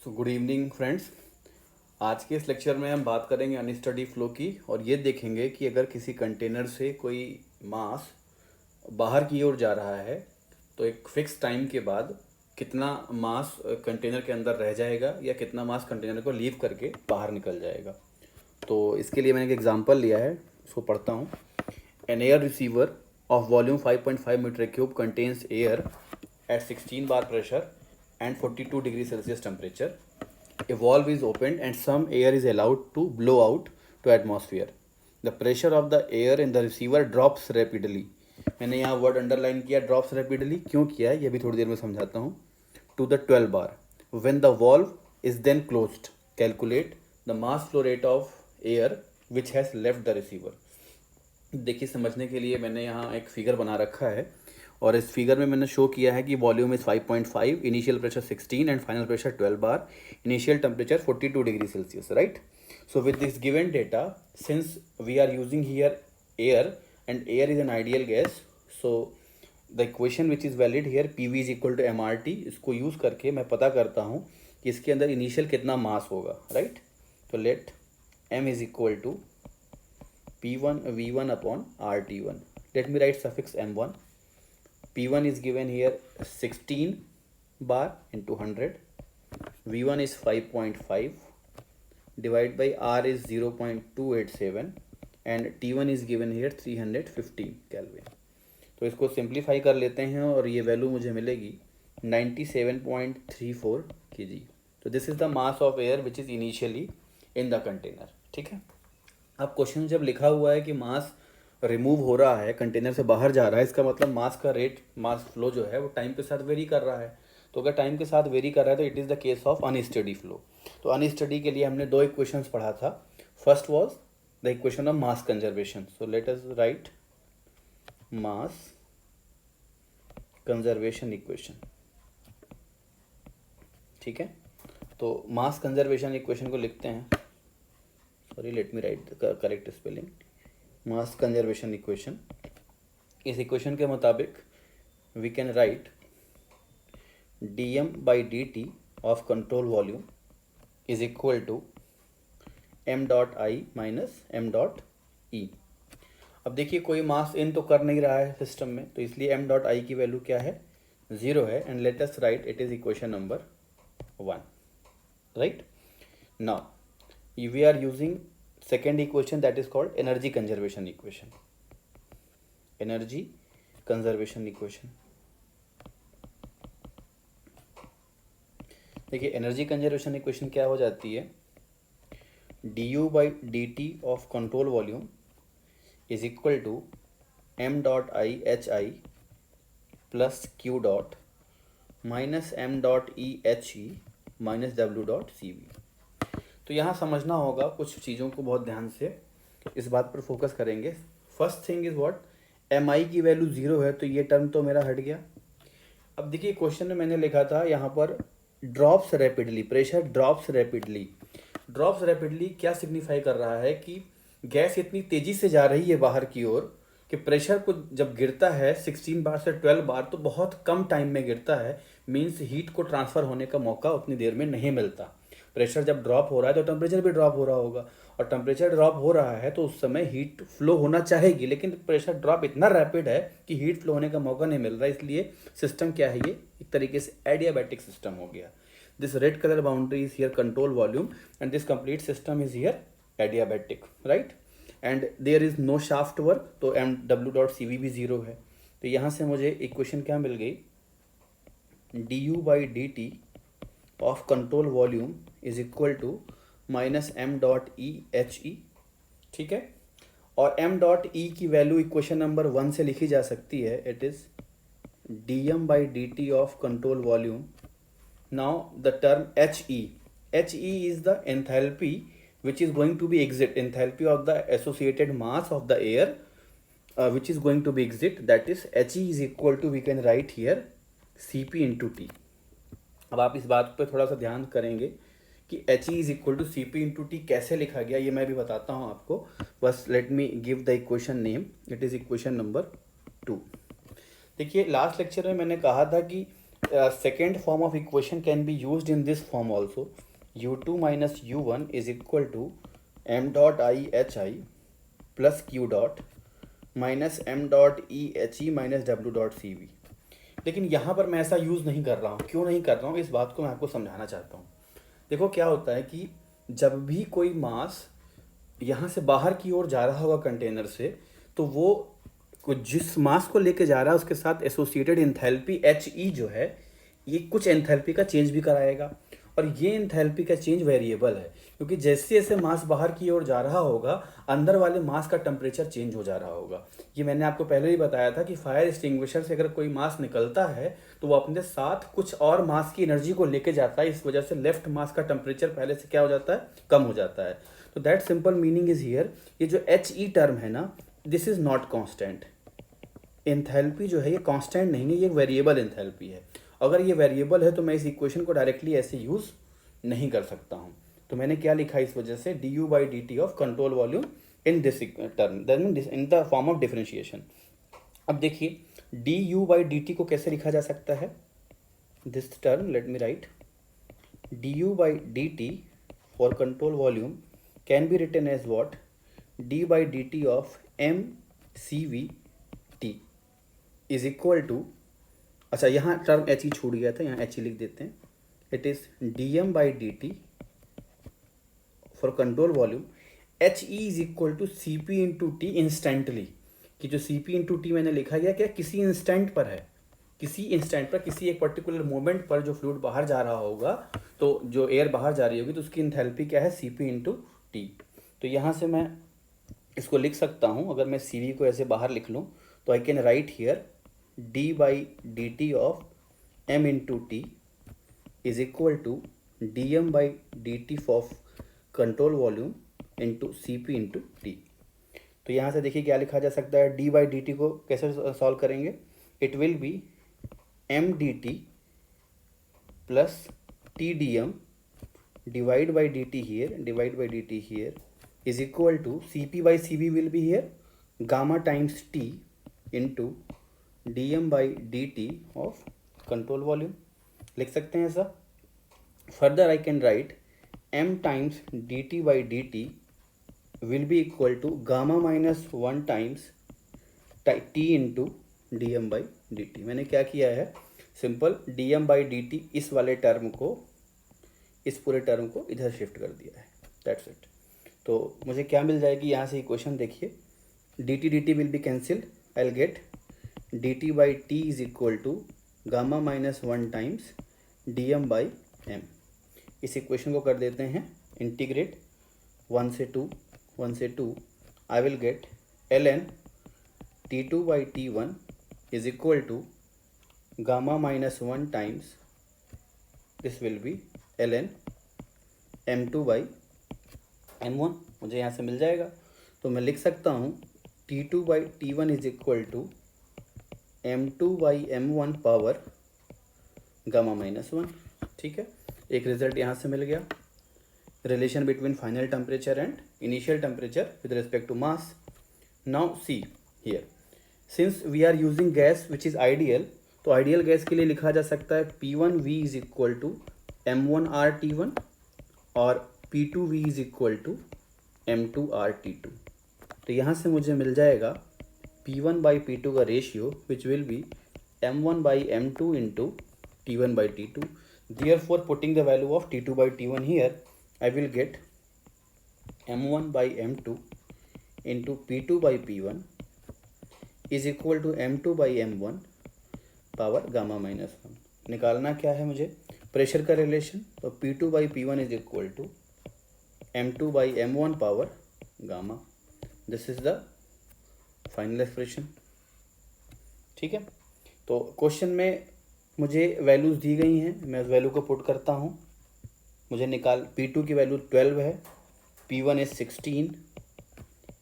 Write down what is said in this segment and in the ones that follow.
Good evening friends. आज के इस लेक्चर में हम बात करेंगे अनस्टडी फ्लो की और ये देखेंगे कि अगर किसी कंटेनर से कोई मास बाहर की ओर जा रहा है तो एक फिक्स टाइम के बाद कितना मास कंटेनर के अंदर रह जाएगा या कितना मास कंटेनर को लीव करके बाहर निकल जाएगा। तो इसके लिए मैंने एक एग्जांपल लिया है, उसको पढ़ता हूँ। An air receiver of volume 5.5 metre cube contains air at 16 bar pressure and 42 degree Celsius temperature. A valve is opened and some air is allowed to blow out to atmosphere. The pressure of the air in the receiver drops rapidly. मैंने यहाँ word underline किया, drops rapidly क्यों किया है ये भी थोड़ी देर में समझाता हूँ। To the 12 bar. When the valve is then closed, calculate the mass flow rate of air which has left the receiver. देखिए, समझने के लिए मैंने यहाँ एक फिगर बना रखा है और इस फिगर में मैंने शो किया है कि volume is 5.5, initial pressure 16 and final pressure 12 bar, initial temperature 42 degree Celsius, right. So with this given data, since we are using here air and air is an ideal gas, so the equation which is valid here PV is equal to MRT, इसको use करके मैं पता करता हूँ कि इसके अंदर initial कितना मास होगा, राइट। तो let M is equal to P1 V1 upon RT1. Let me write suffix M1. P1 is given here 16 bar into 100. V1 is 5.5 divided by R is 0.287 and T1 is given here 315 Kelvin. तो इसको simplify कर लेते हैं और ये value मुझे मिलेगी 97.34 kg. तो this is the mass of air which is initially in the container, ठीक है। अब क्वेश्चन जब लिखा हुआ है कि मास रिमूव हो रहा है, कंटेनर से बाहर जा रहा है, इसका मतलब मास का रेट, मास फ्लो जो है वो टाइम के साथ वेरी कर रहा है। तो अगर टाइम के साथ वेरी कर रहा है तो it is the case of unsteady flow. तो अनस्टडी के लिए हमने दो इक्वेशंस पढ़ा था। First was the equation of mass conservation. So let us write mass conservation equation, ठीक है। तो मास कंजर्वेशन इक्वेशन को लिखते हैं, sorry let me write the correct spelling, mass conservation equation. इस इक्वेशन के मुताबिक we can write dm/dt of control volume is equal to m.I minus m.E। अब देखिए, कोई मास इन तो कर नहीं रहा है सिस्टम में, तो इसलिए m.I की वैल्यू क्या है, 0 है। And let us write it is equation number 1, right. Now we are using second equation, that is called energy conservation equation. Energy conservation equation. देखिए, एनर्जी कंजर्वेशन इक्वेशन क्या हो जाती है, du/dt of control volume is equal to m.I HI plus Q dot minus m.E minus W.CV। तो यहाँ समझना होगा कुछ चीज़ों को बहुत ध्यान से, इस बात पर फोकस करेंगे। First thing is what, MI की वैल्यू 0 है तो ये टर्म तो मेरा हट गया। अब देखिए, क्वेश्चन में मैंने लिखा था यहाँ पर drops rapidly, pressure drops rapidly. Drops rapidly क्या सिग्निफाई कर रहा है कि गैस इतनी तेज़ी से जा रही है बाहर की ओर कि प्रेशर को जब गिरता है 16 बार से 12 बार तो बहुत कम टाइम में गिरता है। मीन्स हीट को ट्रांसफ़र होने का मौका उतनी देर में नहीं मिलता। प्रेशर जब ड्रॉप हो रहा है तो टेम्परेचर भी ड्रॉप हो रहा होगा, और टेम्परेचर ड्रॉप हो रहा है तो उस समय हीट फ्लो होना चाहेगी, लेकिन प्रेशर ड्रॉप इतना रैपिड है कि हीट फ्लो होने का मौका नहीं मिल रहा है। इसलिए सिस्टम क्या है, ये एक तरीके से एडियाबैटिक सिस्टम हो गया। This red colour boundary is here control volume and this complete system is here adiabatic, right. And there is no shaft work, तो W.CV भी 0 है। तो यहाँ से मुझे इक्वेशन क्या मिल गई, du/dt of control volume is equal to minus m.E HE, ठीक है। और m.E की वैल्यू इक्वेशन नंबर 1 से लिखी जा सकती है, it is dm/dt of control volume. Now the term HE is the enthalpy which is going to be exit, enthalpy of the associated mass of the air which is going to be exit, that is HE is equal to, we can write here Cp into T। अब आप इस बात पे थोड़ा सा ध्यान करेंगे कि HE is equal to CP into T कैसे लिखा गया, ये मैं भी बताता हूँ आपको। बस let me give the equation name, it is equation number 2। देखिए, लास्ट लेक्चर में मैंने कहा था कि second form of equation can be used in this form also. U2 minus U1 is equal to m dot I hi plus q dot minus M dot E H E minus W dot C V. लेकिन यहाँ पर मैं ऐसा use नहीं कर रहा हूँ। क्यों नहीं कर रहा हूँ, इस बात को मैं आपको समझाना चाहता हूँ। देखो क्या होता है कि जब भी कोई मास यहाँ से बाहर की ओर जा रहा होगा कंटेनर से, तो वो जिस मास को लेके जा रहा है उसके साथ एसोसिएटेड एंथैल्पी एच ई जो है, ये कुछ एंथैल्पी का चेंज भी कराएगा। और ये एंथैल्पी का चेंज वेरिएबल है, क्योंकि जैसे जैसे मास बाहर की ओर जा रहा होगा अंदर वाले मास का टेम्परेचर चेंज हो जा रहा होगा। ये मैंने आपको पहले ही बताया था कि फायर एक्सटिंग्विशर से अगर कोई मास निकलता है तो वो अपने साथ कुछ और मास की एनर्जी को लेके जाता है। इस वजह से लेफ्ट मास का टेम्परेचर पहले से क्या हो जाता है, कम हो जाता है। तो that simple meaning is here, ये जो एच ई टर्म है ना, this is not constant. Enthalpy जो है ये कांस्टेंट नहीं है, ये वेरिएबल एंथैल्पी है। अगर ये वेरिएबल है तो मैं इस इक्वेशन को डायरेक्टली ऐसे यूज़ नहीं कर सकता हूँ। तो मैंने क्या लिखा इस वजह से, D U by D T of control volume in this term, that in the form of differentiation. अब देखिए D U by D T को कैसे लिखा जा सकता है, this term let me write, D U by D T for control volume can be written as what, D by D T of M C V T is equal to, अच्छा यहाँ term H E छूट गया था, यहाँ H E लिख देते हैं। It is D M by D T for control volume, H E is equal to C P into T instantly. कि जो सी पी इंटू टी मैंने लिखा गया क्या, किसी इंस्टेंट पर है, किसी इंस्टेंट पर, किसी एक पर्टिकुलर मोमेंट पर जो फ्लूइड बाहर जा रहा होगा, तो जो एयर बाहर जा रही होगी तो उसकी इंथैल्पी क्या है, सी पी इंटू टी। तो यहाँ से मैं इसको लिख सकता हूँ, अगर मैं सी वी को ऐसे बाहर लिख लूँ तो I can write here D by D T of M into T is equal to D M by D T of control volume into C P into T. तो यहाँ से देखिए क्या लिखा जा सकता है, डी बाई डी टी को कैसे सॉल्व करेंगे, it will be M D T plus T D M divide by D T here is equal to C P by C V will be here gamma times T into D M by D T of control volume. लिख सकते हैं ऐसा। Further I can write m times D T by D T will be equal to gamma minus 1 times T into D M by D T. मैंने क्या किया है, simple D M by D T इस वाले term को, इस पूरे term को इधर शिफ्ट कर दिया है, दैट्स इट। तो मुझे क्या मिल जाएगी यहाँ से इक्वेशन देखिए, D T will be cancelled, I will get D T by T is equal to gamma minus 1 times D M by M. इस इक्वेशन को कर देते हैं इंटीग्रेट 1 से 2, I will get L N T two by T one is equal to gamma minus 1 times, this will be L N M two by M one. मुझे यहाँ से मिल जाएगा। तो मैं लिख सकता हूँ T two by T one is equal to M two by M one power gamma minus 1। ठीक है, एक रिजल्ट यहाँ से मिल गया, relation between final temperature and initial temperature with respect to mass. Now see here, since we are using gas which is ideal, तो ideal gas के लिए लिखा जा सकता है P1V is equal to M1RT1 और P2V is equal to M2RT2। तो यहाँ से मुझे मिल जाएगा P1 बाई P2 का ratio which will be M1 by M2 into T1 by T2। Therefore, putting the value of T2 by T1 here, I will get M1 by M2 into P2 by P1 is equal to M2 by M1 power gamma minus 1। निकालना क्या है मुझे, pressure का relation, तो P2 by P1 is equal to M2 by M1 power gamma. This is the final expression. ठीक है, तो question में मुझे वैल्यूज़ दी गई हैं, मैं उस वैल्यू को पुट करता हूँ। मुझे P2 की वैल्यू 12 है, P1 इज 16,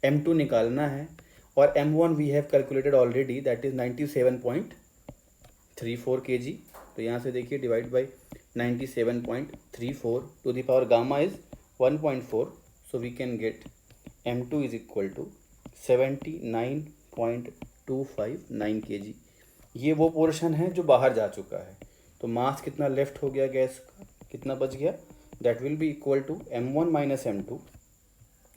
M2 निकालना है और M1 we have calculated already, that is 97.34 kg। तो यहाँ से देखिए divide by 97.34 to the power gamma is 1.4, so we can get M2 is equal to 79.259 kg। ये वो पोर्शन है जो बाहर जा चुका है। तो मास कितना लेफ्ट हो गया गैस का, कितना बच गया, that will be equal to m1 minus m2,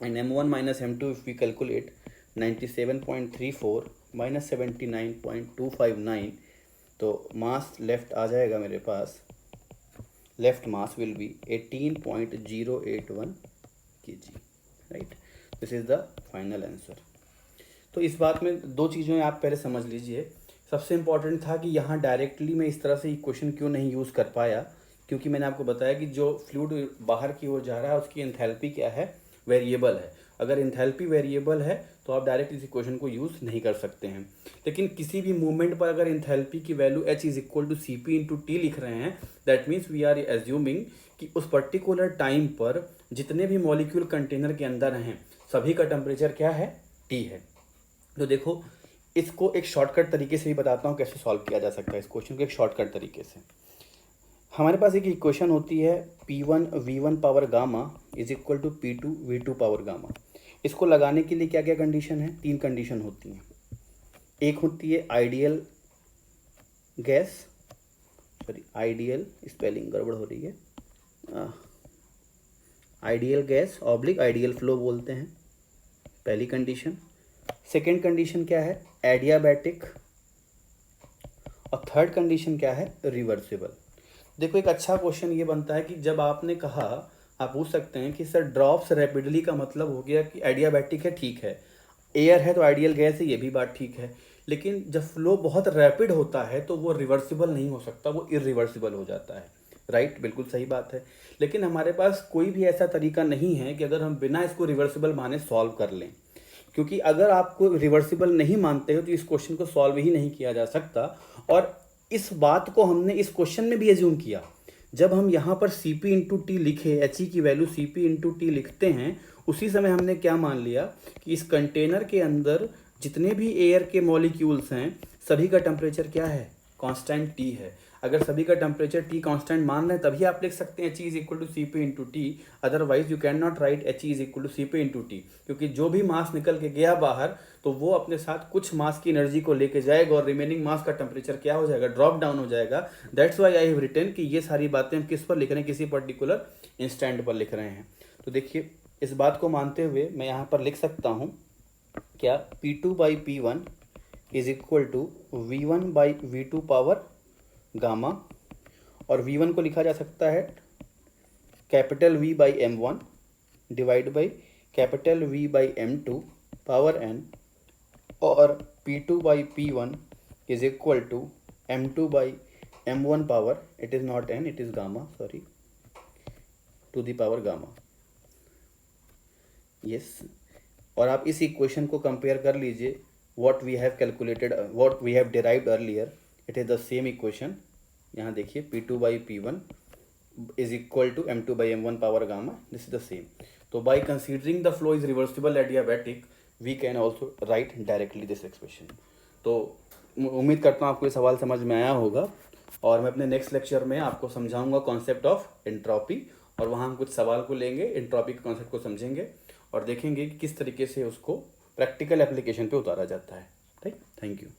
and m1 minus m2 if we calculate 97.34 minus 79.259, तो मास लेफ्ट आ जाएगा मेरे पास, left mass will be 18.081 kg, right. This is the final answer. तो इस बात में दो चीज़ें आप पहले समझ लीजिए। सबसे इम्पॉर्टेंट था कि यहाँ डायरेक्टली मैं इस तरह से इक्वेशन क्यों नहीं यूज़ कर पाया, क्योंकि मैंने आपको बताया कि जो फ्लूइड बाहर की ओर जा रहा है उसकी एंथैल्पी क्या है, वेरिएबल है। अगर एंथैल्पी वेरिएबल है तो आप डायरेक्ट इस इक्वेशन को यूज़ नहीं कर सकते हैं। लेकिन किसी भी मूवमेंट पर अगर एंथैल्पी की value h is equal to C P into T लिख रहे हैं, that means we are assuming कि उस पर्टिकुलर टाइम पर जितने भी मॉलिक्यूल कंटेनर के अंदर हैं सभी का टेम्परेचर क्या है, टी है। तो देखो इसको एक शॉर्टकट तरीके से भी बताता हूँ कैसे सॉल्व किया जा सकता है इस क्वेश्चन को एक शॉर्टकट तरीके से। हमारे पास एक इक्वेशन होती है P1 V1 power gamma is equal to P2 V2 power gamma. इसको लगाने के लिए क्या क्या कंडीशन है, तीन कंडीशन होती हैं। एक होती है ideal gas, sorry ideal spelling गड़बड़ हो रही है, ideal gas oblique ideal flow बोलते हैं, पहली कंडीशन। सेकेंड कंडीशन क्या है, एडियाबैटिक, और थर्ड कंडीशन क्या है, रिवर्सिबल। देखो एक अच्छा क्वेश्चन ये बनता है कि जब आपने कहा, आप पूछ सकते हैं कि सर ड्रॉप्स रैपिडली का मतलब हो गया कि एडियाबैटिक है, ठीक है, एयर है तो आइडियल गैस है, ये भी बात ठीक है, लेकिन जब फ्लो बहुत रैपिड होता है तो वो रिवर्सिबल नहीं हो सकता, वो इरिवर्सिबल हो जाता है, राइट, बिल्कुल सही बात है। लेकिन हमारे पास कोई भी ऐसा तरीका नहीं है कि अगर हम बिना इसको रिवर्सिबल माने सॉल्व कर लें, क्योंकि अगर आपको रिवर्सिबल नहीं मानते हो तो इस क्वेश्चन को सॉल्व ही नहीं किया जा सकता। और इस बात को हमने इस क्वेश्चन में भी एज्यूम किया। जब हम यहाँ पर सी पी इंटू टी लिखे, एच ई की value C P into T लिखते हैं, उसी समय हमने क्या मान लिया कि इस कंटेनर के अंदर जितने भी एयर के मॉलिक्यूल्स हैं सभी का टेम्परेचर क्या है, कांस्टेंट टी है। अगर सभी का टेम्परेचर टी कांस्टेंट मान रहे हैं तभी आप लिख सकते हैं H E is equal to C P into T, otherwise you can not write H E is equal to C P into T, क्योंकि जो भी मास निकल के गया बाहर तो वो अपने साथ कुछ मास की एनर्जी को लेके जाएगा और रिमेनिंग मास का टेम्परेचर क्या हो जाएगा, ड्रॉप डाउन हो जाएगा। That's why I have written कि ये सारी बातें हम किस पर लिख रहे हैं, किसी पर्टिकुलर इंस्टेंट पर लिख रहे हैं। तो देखिए इस बात को मानते हुए मैं यहाँ पर लिख सकता हूँ क्या, P2 by P1 is equal to V1 by V2 power gamma, और V1 को लिखा जा सकता है capital V by M1 divide by capital V by M2 power n, और P2 by P1 is equal to M2 by M1 power, it is not n, it is gamma, sorry, to the power gamma. Yes, और आप इस equation को compare कर लीजिए what we have calculated, what we have derived earlier, it is the same equation. यहाँ देखिए P2 by P1 is equal to M2 by M1 power gamma, this is the same. तो by considering the flow is reversible adiabatic we can also write directly this expression. तो उम्मीद करता हूँ आपको ये सवाल समझ में आया होगा, और मैं अपने नेक्स्ट लेक्चर में आपको समझाऊंगा कॉन्सेप्ट ऑफ एंट्रोपी, और वहाँ हम कुछ सवाल को लेंगे, एंट्रोपी के कॉन्सेप्ट को समझेंगे और देखेंगे कि किस तरीके से उसको प्रैक्टिकल एप्लीकेशन पे उतारा जाता है। ठीक, थैंक यू।